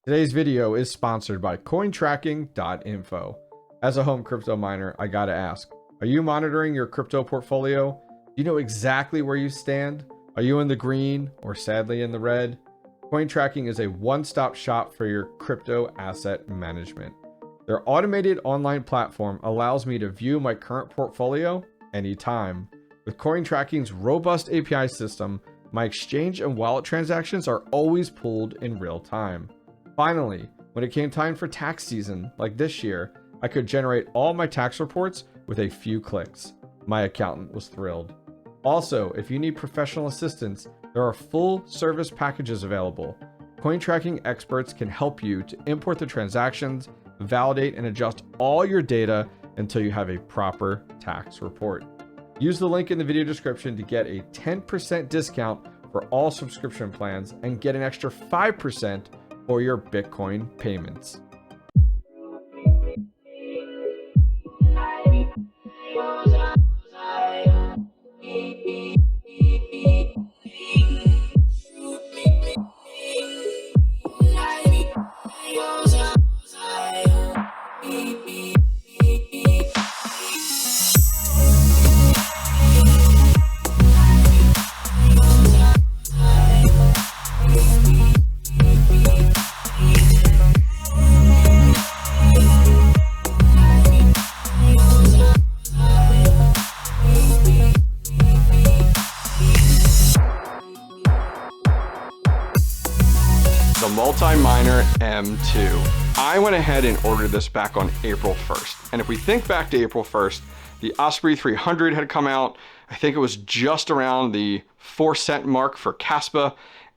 Today's video is sponsored by cointracking.info. As a home crypto miner, I gotta ask, are you monitoring your crypto portfolio? Do you know exactly where you stand? Are you in the green or sadly in the red? Cointracking is a one-stop shop for your crypto asset management. Their automated online platform allows me to view my current portfolio anytime. With Cointracking's robust API system, my exchange and wallet transactions are always pulled in real time. Finally, when it came time for tax season, like this year, I could generate all my tax reports with a few clicks. My accountant was thrilled. Also, if you need professional assistance, there are full service packages available. Cointracking experts can help you to import the transactions, validate and adjust all your data until you have a proper tax report. Use the link in the video description to get a 10% discount for all subscription plans and get an extra 5% for your Bitcoin payments. The MultMiner M2. I went ahead and ordered this back on April 1st. And if we think back to April 1st, the Osprey 300 had come out. I think it was just around the 4-cent mark for KASPA.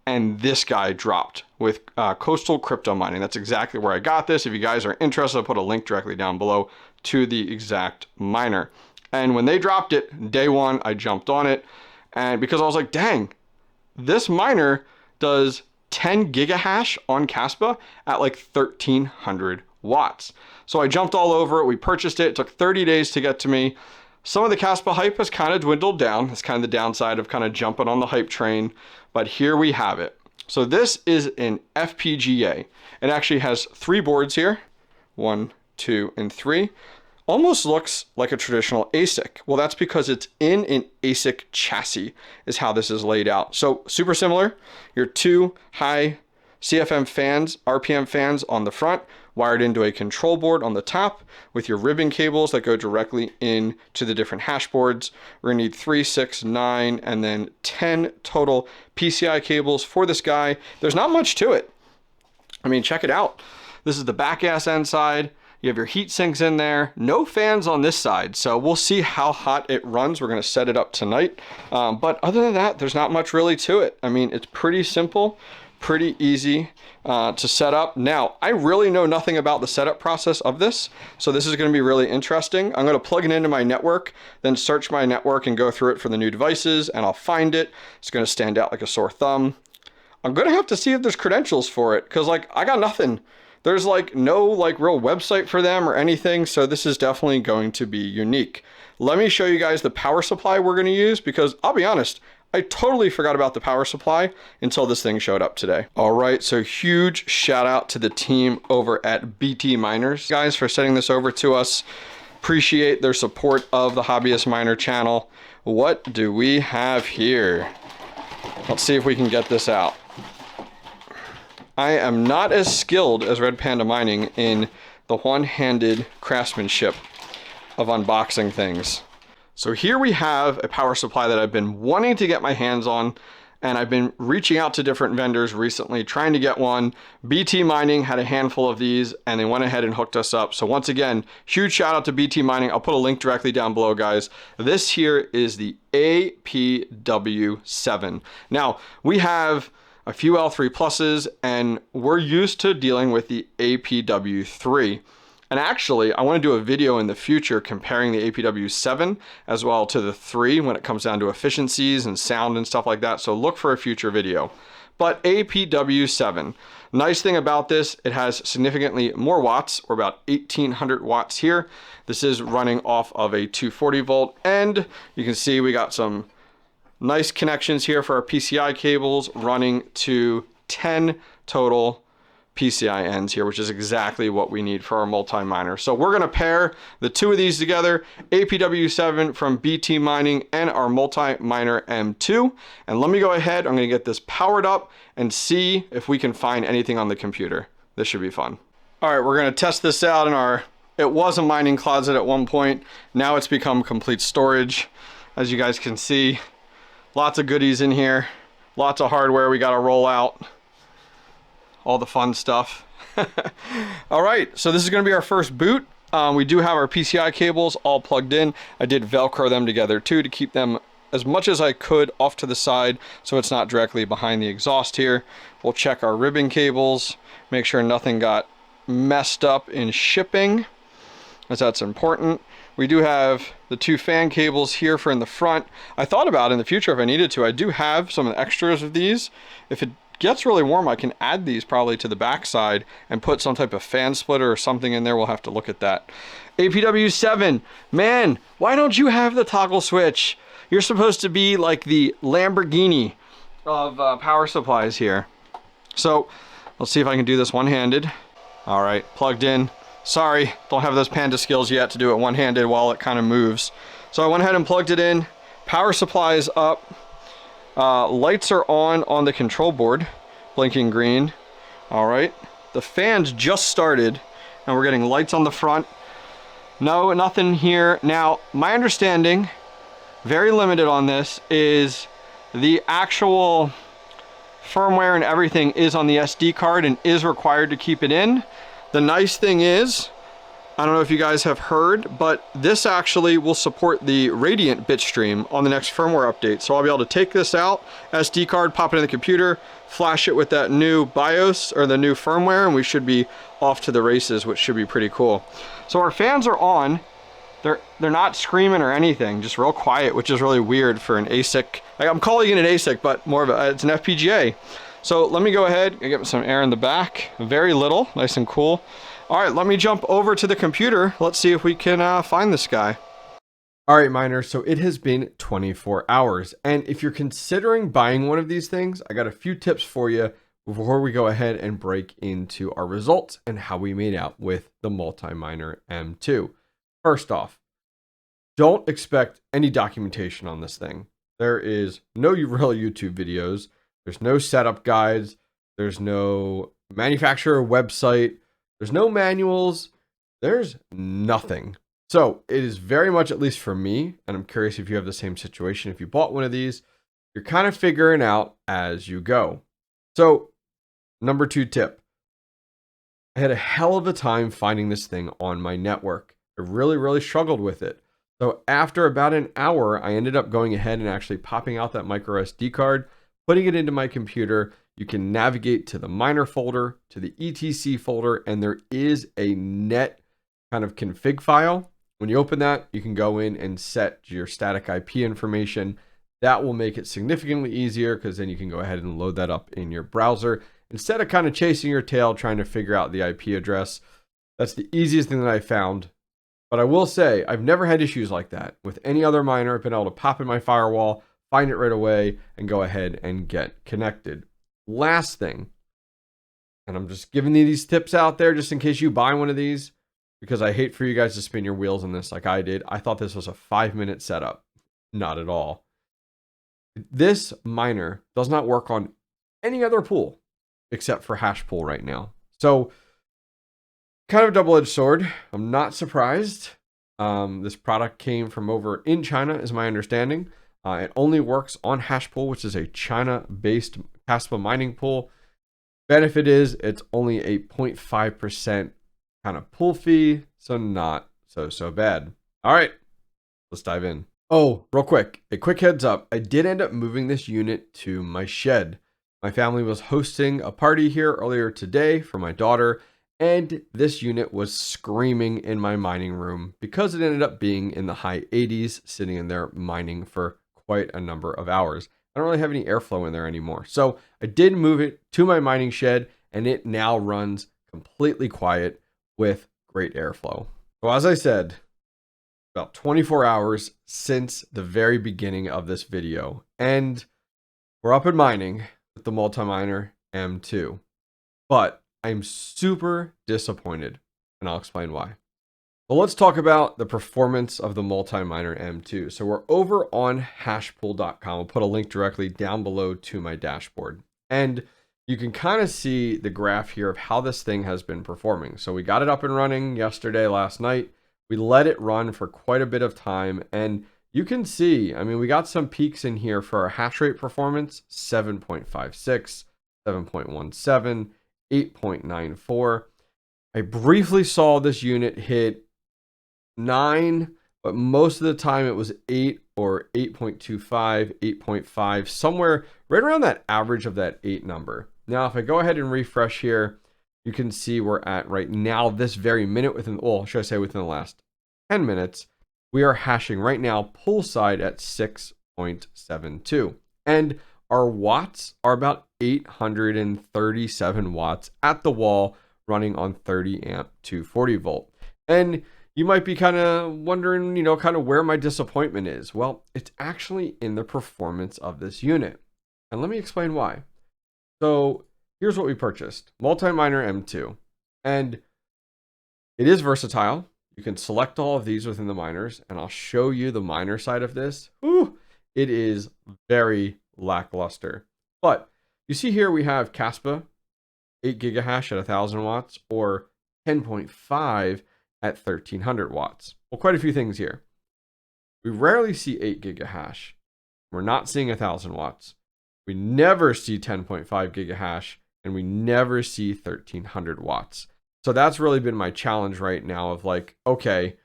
And this guy dropped with Coastal Crypto Mining. That's exactly where I got this. If you guys are interested, I'll put a link directly down below to the exact miner. And when they dropped it, day one, I jumped on it. And because I was like, dang, this miner does 10 gigahash on KASPA at like 1300 watts. So I jumped all over it. We purchased it. It took 30 days to get to me. Some of the KASPA hype has kind of dwindled down. That's kind of the downside of kind of jumping on the hype train. But here we have it. So this is an FPGA. It actually has 3 boards here. 1, 2, and 3. Almost looks like a traditional ASIC. Well, that's because it's in an ASIC chassis is how this is laid out. So super similar. Your 2 high CFM fans, RPM fans on the front, wired into a control board on the top with your ribbon cables that go directly into the different hash boards. We're gonna need 3, 6, 9, and then 10 total PCI cables for this guy. There's not much to it. I mean, check it out. This is the back ass end side. You have your heat sinks in there, no fans on this side. So we'll see how hot it runs. We're gonna set it up tonight. But other than that, there's not much really to it. I mean, it's pretty simple, pretty easy to set up. Now, I really know nothing about the setup process of this. So this is gonna be really interesting. I'm gonna plug it into my network, then search my network and go through it for the new devices and I'll find it. It's gonna stand out like a sore thumb. I'm gonna have to see if there's credentials for it because like I got nothing. There's like no like real website for them or anything. So this is definitely going to be unique. Let me show you guys the power supply we're going to use because I'll be honest, I totally forgot about the power supply until this thing showed up today. All right, so huge shout out to the team over at BT Miners, guys, for sending this over to us. Appreciate their support of the Hobbyist Miner channel. What do we have here? Let's see if we can get this out. I am not as skilled as Red Panda Mining in the one-handed craftsmanship of unboxing things. So here we have a power supply that I've been wanting to get my hands on, and I've been reaching out to different vendors recently trying to get one. BT Mining had a handful of these and they went ahead and hooked us up. So once again, huge shout out to BT Mining. I'll put a link directly down below, guys. This here is the APW7. Now we have a few L3 pluses, and we're used to dealing with the APW3. And actually, I want to do a video in the future comparing the APW7 as well to the 3 when it comes down to efficiencies and sound and stuff like that. So look for a future video. But APW7, nice thing about this, it has significantly more watts, or about 1800 watts here. This is running off of a 240 volt, and you can see we got some nice connections here for our PCI cables running to 10 total PCI ends here, which is exactly what we need for our MultiMiner. So we're gonna pair the two of these together, APW7 from BT Mining and our MultiMiner M2. And let me go ahead, I'm gonna get this powered up and see if we can find anything on the computer. This should be fun. All right, we're gonna test this out in our, it was a mining closet at one point. Now it's become complete storage. As you guys can see, lots of goodies in here, lots of hardware we gotta roll out. All the fun stuff. All right, so this is gonna be our first boot. We do have our PCI cables all plugged in. I did Velcro them together too to keep them as much as I could off to the side so it's not directly behind the exhaust here. We'll check our ribbon cables, make sure nothing got messed up in shipping, as that's important. We do have the two fan cables here for in the front. I thought about in the future if I needed to. I do have some extras of these. If it gets really warm, I can add these probably to the back side and put some type of fan splitter or something in there. We'll have to look at that. APW7, man, why don't you have the toggle switch? You're supposed to be like the Lamborghini of power supplies here. So let's see if I can do this one-handed. All right, plugged in. Sorry, don't have those panda skills yet to do it one-handed while it kind of moves. So I went ahead and plugged it in. Power supply is up. Lights are on the control board, blinking green. All right, the fans just started and we're getting lights on the front. No, nothing here. Now, my understanding, very limited on this, is the actual firmware and everything is on the SD card and is required to keep it in. The nice thing is, I don't know if you guys have heard, but this actually will support the Radiant bit stream on the next firmware update. So I'll be able to take this out, SD card, pop it in the computer, flash it with that new BIOS or the new firmware, and we should be off to the races, which should be pretty cool. So our fans are on. They're not screaming or anything, just real quiet, which is really weird for an ASIC. I'm calling it an ASIC, but more of it's an FPGA. So let me go ahead and get some air in the back. Very little, nice and cool. All right, let me jump over to the computer. Let's see if we can find this guy. All right, miners, so it has been 24 hours. And if you're considering buying one of these things, I got a few tips for you before we go ahead and break into our results and how we made out with the MultiMiner M2. First off, don't expect any documentation on this thing. There is no real YouTube videos. There's no setup guides. There's no manufacturer website. There's no manuals. There's nothing. So it is very much, at least for me, and I'm curious if you have the same situation. If you bought one of these, you're kind of figuring out as you go. So number 2 tip. I had a hell of a time finding this thing on my network. I really struggled with it. So after about an hour, I ended up going ahead and actually popping out that micro SD card, putting it into my computer. You can navigate to the miner folder, to the etc folder, and there is a net kind of config file. When you open that, you can go in and set your static IP information. That will make it significantly easier because then you can go ahead and load that up in your browser instead of kind of chasing your tail trying to figure out the IP address. That's the easiest thing that I found. But I will say, I've never had issues like that with any other miner. I've been able to pop in my firewall, find it right away, and go ahead and get connected. Last thing, and I'm just giving you these tips out there just in case you buy one of these, because I hate for you guys to spin your wheels on this like I did. I thought this was a 5-minute setup. Not at all. This miner does not work on any other pool except for hash pool right now. So kind of a double-edged sword. I'm not surprised. This product came from over in China, is my understanding. It only works on hash pool, which is a China-based KASPA mining pool. Benefit is it's only a 0.5% kind of pool fee, so not so bad. All right, let's dive in. Oh, real quick, a quick heads up. I did end up moving this unit to my shed. My family was hosting a party here earlier today for my daughter, and this unit was screaming in my mining room because it ended up being in the high 80s, sitting in there mining for quite a number of hours. I don't really have any airflow in there anymore. So I did move it to my mining shed, and it now runs completely quiet with great airflow. So as I said, about 24 hours since the very beginning of this video, and we're up and mining with the MultiMiner M2. But I'm super disappointed, and I'll explain why. Well, let's talk about the performance of the MultiMiner M2. So we're over on hashpool.com. I'll put a link directly down below to my dashboard. And you can kind of see the graph here of how this thing has been performing. So we got it up and running yesterday, last night. We let it run for quite a bit of time. And you can see, I mean, we got some peaks in here for our hash rate performance, 7.56, 7.17, 8.94. I briefly saw this unit hit 9, but most of the time it was 8 or 8.25, 8.5, somewhere right around that average of that 8 number. Now, if I go ahead and refresh here, you can see we're at right now, this very minute within, well, should I say within the last 10 minutes, we are hashing right now poolside at 6.72. And our watts are about 837 watts at the wall running on 30 amp 240 volt. And you might be kind of wondering, you know, kind of where my disappointment is. Well, it's actually in the performance of this unit. And let me explain why. So here's what we purchased. MultiMiner M2. And it is versatile. You can select all of these within the miners, and I'll show you the miner side of this. Ooh, it is very lackluster. But you see here we have KASPA 8 gigahash at 1000 watts or 10.5 at 1300 watts. Well, quite a few things here. We rarely see 8 gigahash. We're not seeing 1000 watts. We never see 10.5 gigahash, and we never see 1300 watts. So that's really been my challenge right now of like, okay,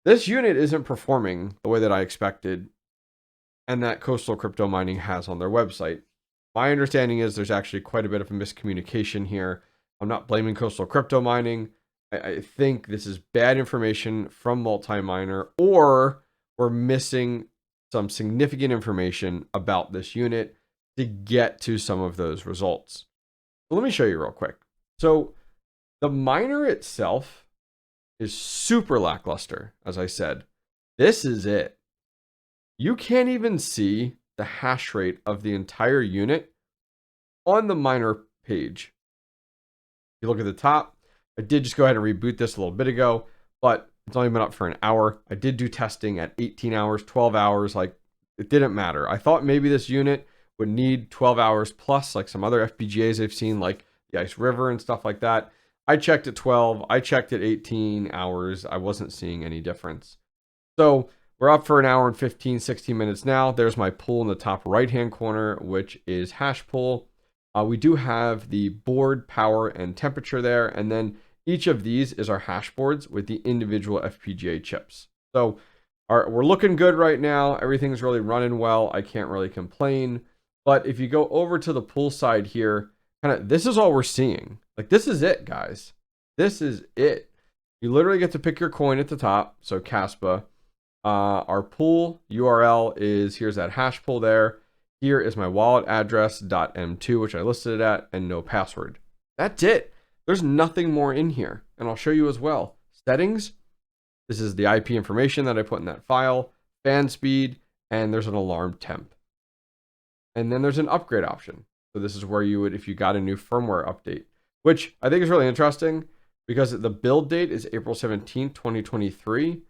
this unit isn't performing the way that I expected and that Coastal Crypto Mining has on their website. My understanding is there's actually quite a bit of a miscommunication here. I'm not blaming Coastal Crypto Mining. I think this is bad information from MultiMiner, or we're missing some significant information about this unit to get to some of those results. So let me show you real quick. So the miner itself is super lackluster, as I said. This is it. You can't even see the hash rate of the entire unit on the miner page. If you look at the top, I did just go ahead and reboot this a little bit ago, but it's only been up for an hour. I did do testing at 18 hours, 12 hours, like it didn't matter. I thought maybe this unit would need 12 hours plus, like some other FPGAs I've seen, like the Ice River and stuff like that. I checked at 12, I checked at 18 hours. I wasn't seeing any difference. So we're up for an hour and 15, 16 minutes now. There's my pool in the top right-hand corner, which is hash pool. We do have the board power and temperature there. And then each of these is our hash boards with the individual FPGA chips. So we're looking good right now. Everything's really running well. I can't really complain. But if you go over to the pool side here, this is all we're seeing. Like, this is it, guys. This is it. You literally get to pick your coin at the top. So KASPA. Our pool URL is, here's that hash pool there. Here is my wallet address .m2, which I listed it at, and no password. That's it. There's nothing more in here. And I'll show you as well. Settings. This is the IP information that I put in that file. Fan speed. And there's an alarm temp. And then there's an upgrade option. So this is where you would, if you got a new firmware update, which I think is really interesting because the build date is April 17th, 2023.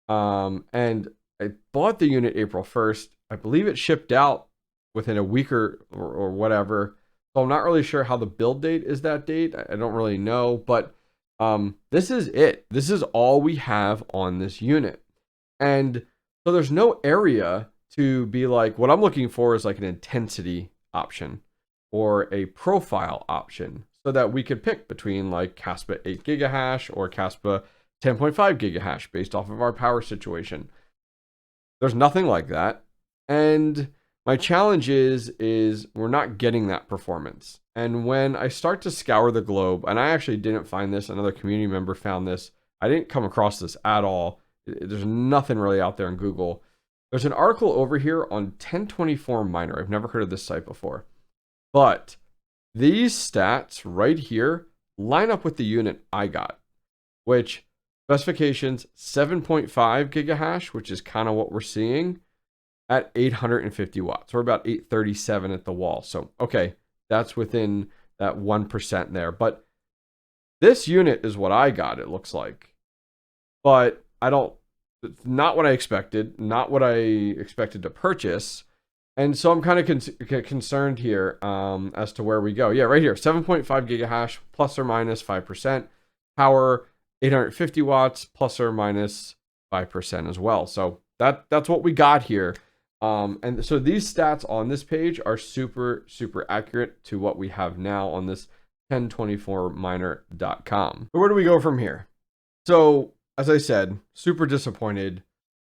And I bought the unit April 1st. I believe it shipped out within a week or whatever. So I'm not really sure how the build date is that date. I don't really know, but this is it. This is all we have on this unit. And so there's no area to be like, what I'm looking for is like an intensity option or a profile option so that we could pick between like KASPA 8 gigahash or KASPA 10.5 gigahash based off of our power situation. There's nothing like that. And my challenge is we're not getting that performance. And when I start to scour the globe, and I actually didn't find this, another community member found this. I didn't come across this at all. There's nothing really out there in Google. There's an article over here on 1024 Miner. I've never heard of this site before. But these stats right here line up with the unit I got, which specifications 7.5 gigahash, which is kind of what we're seeing at 850 watts. We're about 837 at the wall. So, okay, that's within that 1% there. But this unit is what I got, it looks like. But it's not what I expected, not what I expected to purchase. And so I'm kind of concerned here as to where we go. Yeah, right here, 7.5 gigahash plus or minus 5%. Power 850 watts plus or minus 5% as well. So that's what we got here. And so these stats on this page are super, super accurate to what we have now on this 1024miner.com. But where do we go from here? So as I said, super disappointed,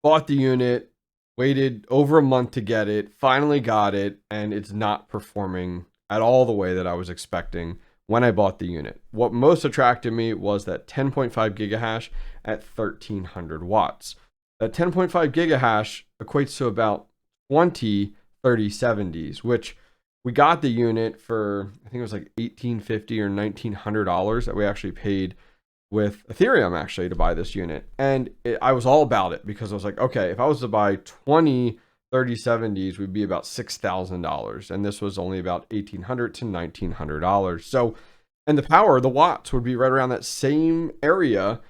bought the unit, waited over a month to get it, finally got it, and it's not performing at all the way that I was expecting when I bought the unit. What most attracted me was that 10.5 gigahash at 1300 watts. That 10.5 gigahash equates to about 20 3070s, which we got the unit for, I think it was like $1,850 or $1,900 that we actually paid with Ethereum actually to buy this unit. And I was all about it because I was like, okay, if I was to buy 20 3070s, we'd be about $6,000. And this was only about $1,800 to $1,900. So, and the power, the watts would be right around that same area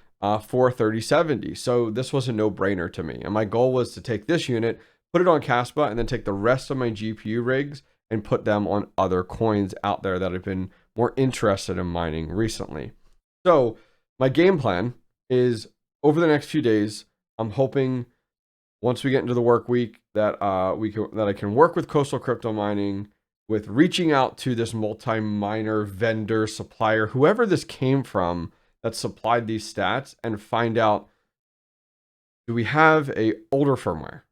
for 3070. So this was a no-brainer to me. And my goal was to take this unit, put it on KASPA, and then take the rest of my GPU rigs and put them on other coins out there that I've been more interested in mining recently. So my game plan is over the next few days, I'm hoping once we get into the work week that I can work with Coastal Crypto Mining with reaching out to this MultMiner vendor, supplier, whoever this came from that supplied these stats, and find out, do we have a older firmware?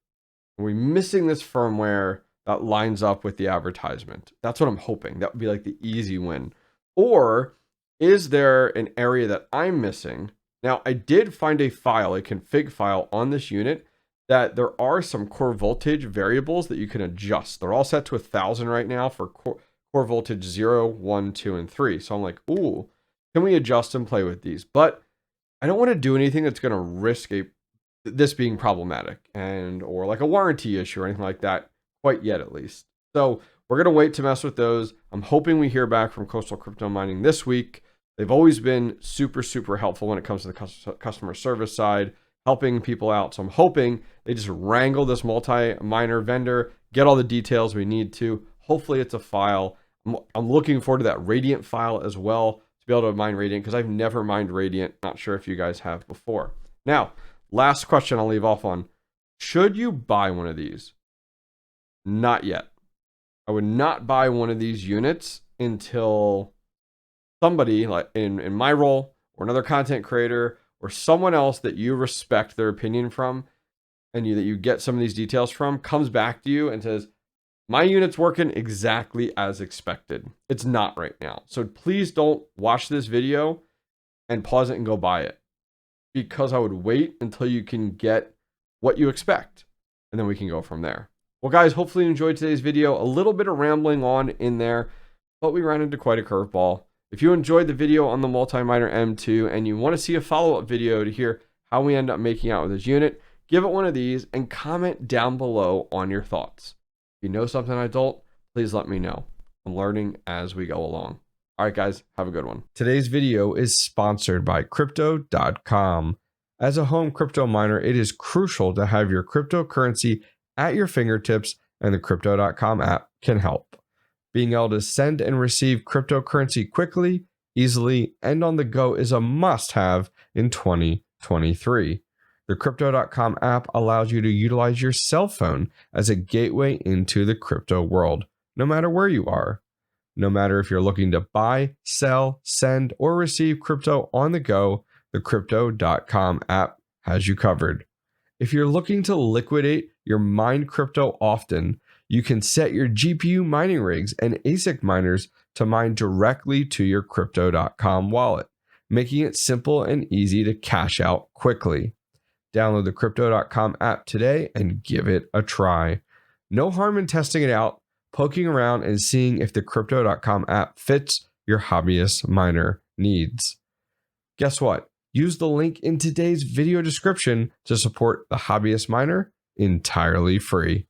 Are we missing this firmware that lines up with the advertisement? That's what I'm hoping. That would be like the easy win. Or is there an area that I'm missing? Now, I did find a file, a config file on this unit, that there are some core voltage variables that you can adjust. They're all set to 1000 right now for core voltage 0, 1, 2, and 3. So I'm like, ooh, can we adjust and play with these? But I don't want to do anything that's going to risk this being problematic or like a warranty issue or anything like that quite yet, at least. So we're going to wait to mess with those. I'm hoping we hear back from Coastal Crypto Mining this week. They've always been super, super helpful when it comes to the customer service side, helping people out. So I'm hoping they just wrangle this MultMiner vendor, get all the details we need to. Hopefully it's a file. I'm looking forward to that Radiant file as well, to be able to mine Radiant, because I've never mined Radiant. Not sure if you guys have before. Now, last question I'll leave off on. Should you buy one of these? Not yet. I would not buy one of these units until somebody like in my role or another content creator or someone else that you respect their opinion from and that you get some of these details from comes back to you and says, my unit's working exactly as expected. It's not right now. So please don't watch this video and pause it and go buy it, because I would wait until you can get what you expect, and then we can go from there. Well, guys, hopefully you enjoyed today's video. A little bit of rambling on in there, but we ran into quite a curveball. If you enjoyed the video on the MultMiner M2 and you want to see a follow-up video to hear how we end up making out with this unit, give it one of these and comment down below on your thoughts. If you know something I don't, please let me know. I'm learning as we go along. All right, guys, have a good one. Today's video is sponsored by Crypto.com. As a home crypto miner, it is crucial to have your cryptocurrency at your fingertips, and the Crypto.com app can help. Being able to send and receive cryptocurrency quickly, easily, and on the go is a must-have in 2023. The Crypto.com app allows you to utilize your cell phone as a gateway into the crypto world, no matter where you are. No matter if you're looking to buy, sell, send, or receive crypto on the go, the Crypto.com app has you covered. If you're looking to liquidate your mined crypto often, you can set your GPU mining rigs and ASIC miners to mine directly to your Crypto.com wallet, making it simple and easy to cash out quickly. Download the Crypto.com app today and give it a try. No harm in testing it out, poking around, and seeing if the Crypto.com app fits your hobbyist miner needs. Guess what? Use the link in today's video description to support the hobbyist miner entirely free.